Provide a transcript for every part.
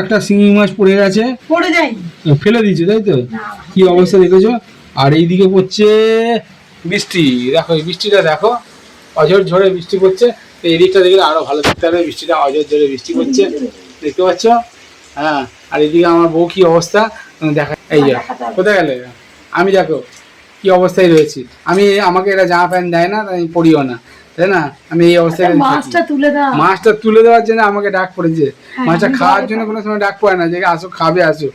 একটা শিঙি মাছ পড়ে গেছে, পড়ে যাই ফেলে দিয়েছে, তাই তো? কি অবস্থা দেখেছো? আর এইদিকে পড়ছে বৃষ্টি, দেখো এই বৃষ্টিটা দেখো, অঝর ঝড়ে বৃষ্টি পড়ছে। এই দিকটা দেখলে আরো ভালো দেখতে হবে, বৃষ্টিটা অঝর ঝড়ে বৃষ্টি পড়ছে, দেখতে পাচ্ছ? হ্যাঁ, আর এদিকে আমার বউ কি অবস্থা দেখা, এই যে কোথায় গেলে, আমি দেখো কি অবস্থায় রয়েছি। আমাকে এরা জামা প্যান্ট দেয় না, তাই আমি পড়িও না, তাই না? আমি এই অবস্থায় মাছটা তুলে দেওয়ার জন্য আমাকে ডাক পড়েছে। মাছটা খাওয়ার জন্য কোনো সময় ডাক পড়ে না যে আসো খাবে আসো,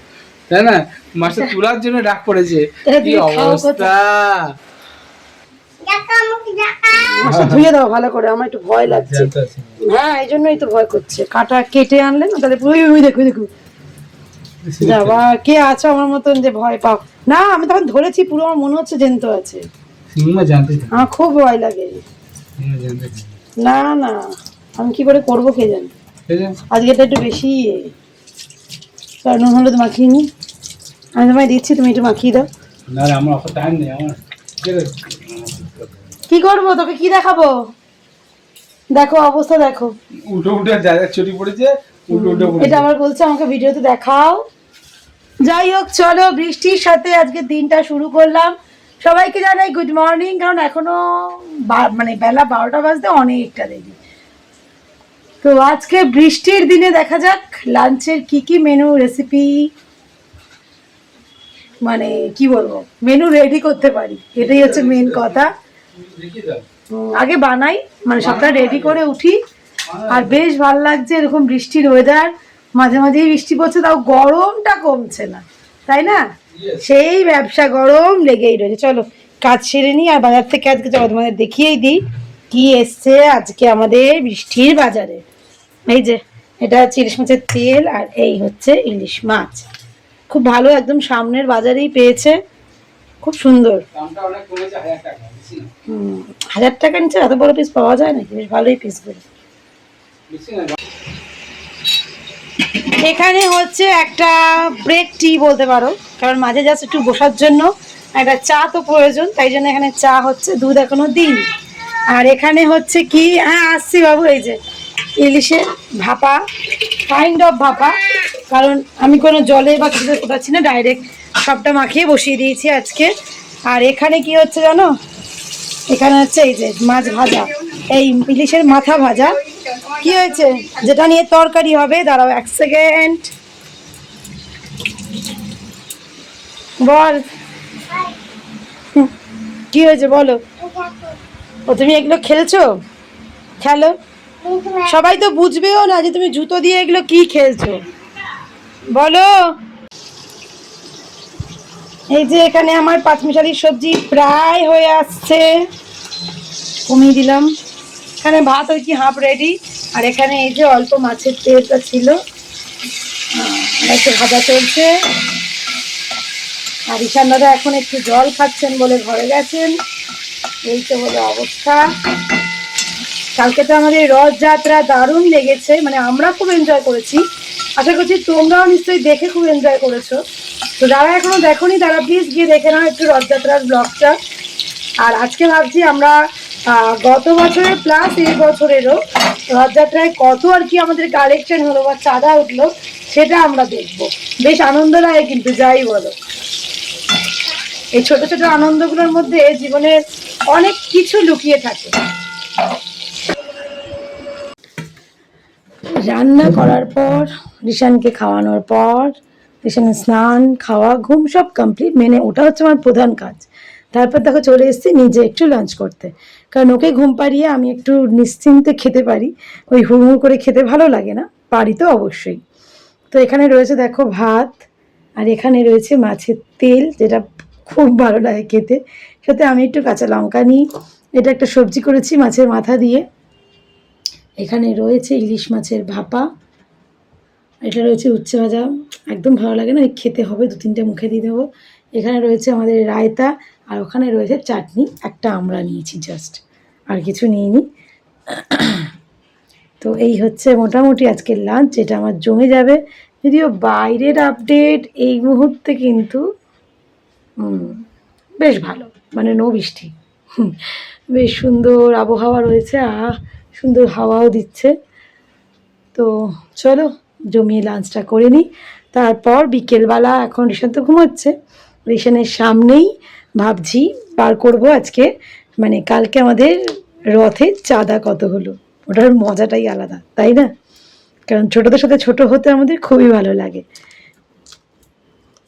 তাই না? মাছটা তোলার জন্য ডাক পড়েছে। কি অবস্থা! ধুয়ে দাও ভালো করে, আমার একটু ভয় লাগছে। হ্যাঁ, এই জন্যই তো ভয় করছে। কাটা কেটে আনলে না তাহলে দেখো দেখো বাবা, কে আছো আমার মতন যে ভয় পাও না? আমি তখন ধরেছি পুরো, আমার মনে হচ্ছে জ্যান্ত আছে। আমার খুব ভয় লাগে। না না, আমি কি করে করবো কে জানে। আজকে তো একটু বেশি নুন হলুদ মাখিয়ে নি, আমি তোমায় দিচ্ছি, তুমি একটু মাখিয়ে দাও। না আমার অত টাইম নেই, আমার কি করবো, তোকে কি দেখাবো? দেখো অবস্থা দেখো, উঠে উঠে জায়গা ছুটি পড়েছে, উঠে উঠে এটা আবার বলছে আমাকে ভিডিওতে দেখাও। যাই হোক, চলো বৃষ্টির সাথে আজকে দিনটা শুরু করলাম। সবাইকে জানাই গুড মর্নিং, কারণ এখনো মানে বেলা 12টা বাজতে অনেকটা দেরি। তো আজকে বৃষ্টির দিনে দেখা যাক লাঞ্চের কি কি মেনু রেসিপি, মানে কি বলবো, মেনু রেডি করতে পারি, এটাই হচ্ছে মেন কথা। আগে বানাই, মানে সবটা রেডি করে উঠি। আর বেশ ভালো লাগছে এরকম বৃষ্টির ওয়েদার, মাঝে মাঝেই বৃষ্টি পড়ছে, তাও গরমটা কমছে না, তাই না? সেই ব্যবসা গরম লেগেই রয়েছে। চলো কাজ সেরে নিই, আর বাজার থেকে আজকে চলো তোমাদের দেখিয়েই দিই কি এসছে আজকে আমাদের বৃষ্টির বাজারে। এই যে এটা হচ্ছে ইলিশ মাছের তেল, আর এই হচ্ছে ইলিশ মাছ, খুব ভালো, একদম সামনের বাজারেই পেয়েছে, খুব সুন্দর। 1000 টাকা নিচে এত বড় পিস পাওয়া যায় নাকি? বেশ ভালোই পিস গুলো। এখানে হচ্ছে একটা ব্রেক টি বলতে পারো, কারণ মাঝে জাস্ট একটু বসার জন্য একটা চা তো প্রয়োজন, তাই জন্য এখানে চা হচ্ছে, দুধ এখনো দিই। আর এখানে হচ্ছে কি, হ্যাঁ আসছি বাবু, এই যে ইলিশের ভাপা, কাইন্ড অফ ভাপা, কারণ আমি কোনো জলে বা কিছুতে ফোটাচ্ছি না, ডাইরেক্ট সবটা মাখিয়ে বসিয়ে দিয়েছি আজকে। আর এখানে কি হচ্ছে জানো, এখানে হচ্ছে এই যে মাছ ভাজা, এই ইলিশের মাথা ভাজা। কি হয়েছে, যেটা নিয়ে তরকারি হবে, দাঁড়াও 1 সেকেন্ড, বল কি হয়েছে বলো। ও তুমি এগুলো খেলছো, খেলো, সবাই তো বুঝবেও না যে তুমি জুতো দিয়ে এগুলো কি খেলছো, বলো। এই যে এখানে আমার 5 মিশালির সবজি প্রায় হয়ে আসছে, কমিয়ে দিলাম। এখানে ভাত আর কি হাফ রেডি, আর এখানে এই যে অল্প মাছের তেলটা ছিল, একটু ভাজা চলছে। আর ঈশান দাদা এখন একটু জল খাচ্ছেন বলে ঘরে গেছেন, এই তো হলো অবস্থা। কালকে তো আমাদের রথযাত্রা দারুণ লেগেছে, মানে আমরা খুব এনজয় করেছি, আশা করছি তোমরাও নিশ্চয়ই দেখে খুব এনজয় করেছো। তো যারা এখনো দেখোনি তারা প্লিজ গিয়ে দেখে নাও একটু রথযাত্রার ব্লগটা। আর আজকে ভাবছি আমরা গত বছরের প্লাস এই বছরেরও রথযাত্রায় কত আর কি আমাদের কালেকশন হলো বা চাঁদা উঠলো, সেটা আমরা দেখব। বেশ আনন্দ লাগে কিন্তু, যাই বলো, এই ছোট ছোট আনন্দগুলোর মধ্যে জীবনের অনেক কিছু লুকিয়ে থাকে। রান্না করার পর, রিশানকে খাওয়ানোর পর, রিশানের স্নান খাওয়া ঘুম সব কমপ্লিট, মেনে ওটা হচ্ছে আমার প্রধান কাজ। তারপর দেখো চলে এসেছি নিজে একটু লাঞ্চ করতে, কারণ ওকে ঘুম পাড়িয়ে আমি একটু নিশ্চিন্তে খেতে পারি, ওই হুড়মুড় করে খেতে ভালো লাগে না, পারি তো অবশ্যই। তো এখানে রয়েছে দেখো ভাত, আর এখানে রয়েছে মাছের তেল, যেটা খুব ভালো লাগে খেতে, সাথে আমি একটু কাঁচা লঙ্কা নিই। এটা একটা সবজি করেছি মাছের মাথা দিয়ে। এখানে রয়েছে ইলিশ মাছের ভাপা, এটা রয়েছে উচ্ছে ভাজা, একদম ভালো লাগে না, খেতে হবে, 2-3টে মুখে দিয়ে দেবো। এখানে রয়েছে আমাদের রায়তা, আর ওখানে রয়েছে চাটনি, একটা আমরা নিয়েছি জাস্ট, আর কিছু নিইনি। তো এই হচ্ছে মোটামুটি আজকের লাঞ্চ, যেটা আমার জমে যাবে। যদিও বাইরের আপডেট এই মুহূর্তে কিন্তু বেশ ভালো, মানে নো বৃষ্টি, বেশ সুন্দর আবহাওয়া রয়েছে, সুন্দর হাওয়াও দিচ্ছে। তো চলো জমিয়ে লাঞ্চটা করে নিই। তারপর বিকেলবেলা এখন রিশান তো ঘুমোচ্ছে, রিশানের সামনেই ভাবছি বার করব আজকে, মানে কালকে আমাদের রথের চাঁদা কত হলো, ওটার মজাটাই আলাদা তাই না? কারণ ছোটদের সাথে ছোট হতে আমাদের খুবই ভালো লাগে।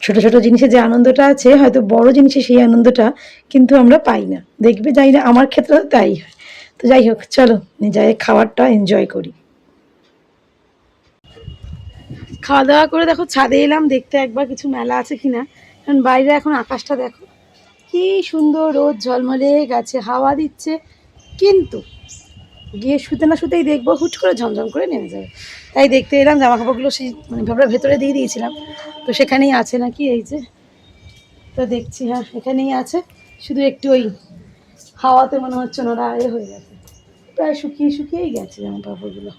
ছোট ছোট জিনিসে যে আনন্দটা আছে হয়তো বড় জিনিসে সেই আনন্দটা কিন্তু আমরা পাই না, দেখবে যাই না, আমার ক্ষেত্রে তো তাই হয়। তো যাই হোক, চলো যাই খাবারটা এনজয় করি। খাওয়া দাওয়া করে দেখো ছাদে এলাম দেখতে একবার কিছু মেলা আছে কিনা, কারণ বাইরে এখন আকাশটা দেখো কি সুন্দর, রোদ ঝলমলে গেছে, হাওয়া দিচ্ছে, কিন্তু গিয়ে শুতে না শুতেই দেখবো হুট করে ঝমঝম করে নেমে যাবে। তাই দেখতে এলাম, জামা কাপড়গুলো সেই মানে ভাবনা ভেতরে দিয়ে দিয়েছিলাম, তো সেখানেই আছে নাকি, এই যে তো দেখছি, হ্যাঁ এখানেই আছে, শুধু একটু ওই হাওয়াতে মনে হচ্ছে ওরা হয়ে গেছে, প্রায় শুকিয়ে শুকিয়েই গেছে জামা কাপড়গুলো।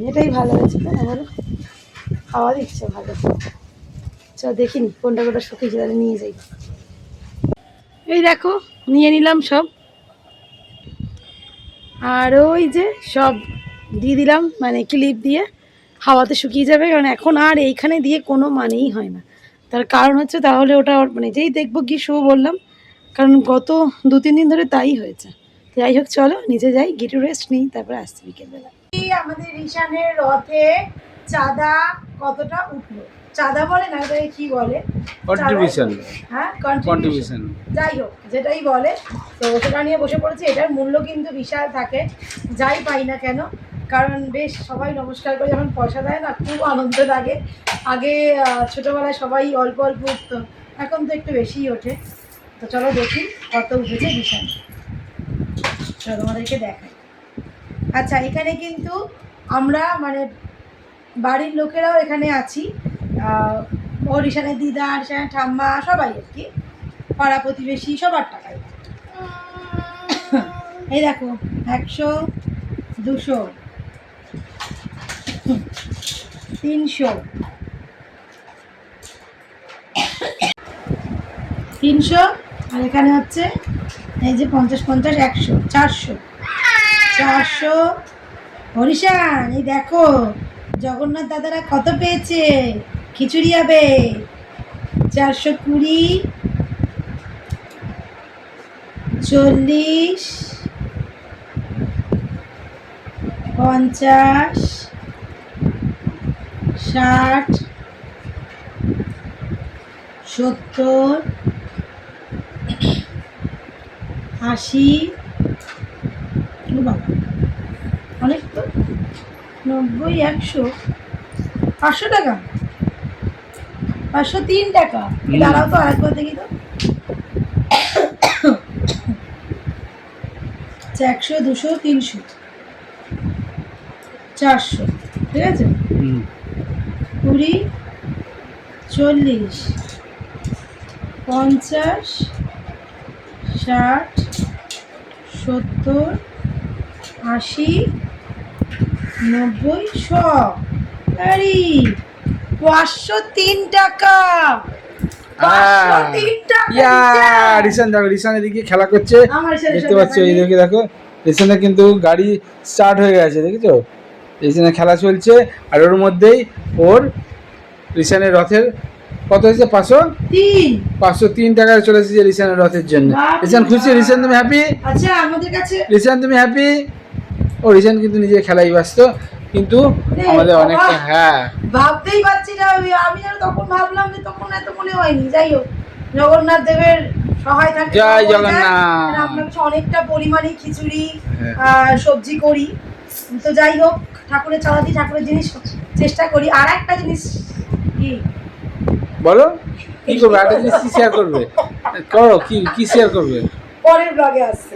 এটাই ভালো হয়েছে তাই না বলো, হাওয়া দিচ্ছে ভালো। চল দেখিনি কোনটা কোনটা শুকিয়েছে, তাহলে নিয়ে যাই। এই দেখো নিয়ে নিলাম সব, আর ওই যে সব দিয়ে দিলাম, মানে ক্লিপ দিয়ে হাওয়াতে শুকিয়ে যাবে, কারণ এখন আর এইখানে দিয়ে কোনো মানেই হয় না। তার কারণ হচ্ছে তাহলে ওটা মানে যেই দেখবো গিয়ে শো বললাম, কারণ গত 2-3 দিন ধরে তাই হয়েছে। যাই হোক চলো নিচে যাই, গিটু রেস্ট নিই, তারপরে আসছি বিকেলবেলা। আমাদের রিশানের রথে চাঁদা কতটা উঠলো, চাঁদা বলে না ওটাকে কি বলে, কন্ট্রিবিউশন, হ্যাঁ কন্ট্রিবিউশন, যাই হোক যেটাই বলে, তো সেটা নিয়ে বসে পড়েছি। এটার মূল্য কিন্তু বিশাল থাকে যাই পাই না কেন, কারণ বেশ সবাই নমস্কার করে যখন পয়সা দেয় না খুব আনন্দ লাগে। আগে ছোটোবেলায় সবাই অল্প অল্প উঠতো, এখন তো একটু বেশিই ওঠে। তো চলো দেখি কত উঠেছে বিশাল, চলো তোমাদেরকে দেখাই। আচ্ছা এখানে কিন্তু আমরা মানে বাড়ির লোকেরাও এখানে আছি, ও রিশানের দিদা, রিশানের ঠাম্মা সবাই আর কি, পাড়া প্রতিবেশী সবার টাকায়। এই দেখো 100, 200, 300, 300, আর এখানে হচ্ছে এই যে 50, 50, 100, 400, 400। হরিশান এই দেখো জগন্নাথ দাদারা কত পেয়েছে, খিচুড়ি হবে 420, 40, 50, 60, 70, 80, অনেক তো, 90, 100, 500 টাকা, 503 টাকা। দাঁড়াও তো আরেকবার দেখি তো, 100, 200, 300, 400, ঠিক আছে, 20, 40, 50, 60, 70, 80, 90, 100, আরে 503 টাকা, 503 টাকা। রিশান দেখো, রিশান এদিকে খেলা করছে, আমার রিশান দেখতে পাচ্ছ, এই দেখে দেখো রিশানের কিন্তু গাড়ি স্টার্ট হয়ে গেছে, দেখেছো, রিশানের খেলা চলছে, আর ওর মধ্যেই ওর রিশানের রথের কত হয়েছে, 503 টাকায় চলে এসেছে রিশানের রথের জন্য। রিশান খুশি? রিশান তুমি হ্যাপি? আচ্ছা আমাদের কাছে রিশান তুমি হ্যাপি? ও রিশান কিন্তু নিজের খেলাই ব্যস্ত, কিন্তু আমাদের অনেকটা, হ্যাঁ ভাবতেই পারছি না, আমি যেন তখন ভাবলাম যে তখন এত মনে হয়নি। যাই হোক জগন্নাথ দেবের সহায় থাকে, জয় জগন্নাথ। আমরা অনেকটা পরিমাণে খিচুড়ি আর সবজি করি, তো যাই হোক ঠাকুরের চাঁদা দিই, ঠাকুরের জিনিস চেষ্টা করি। আর একটা জিনিস কি বলো, কি করবে, একটা জিনিস কি শেয়ার করবে, করো, কি শেয়ার করবে, পরের ব্লগে আসছে।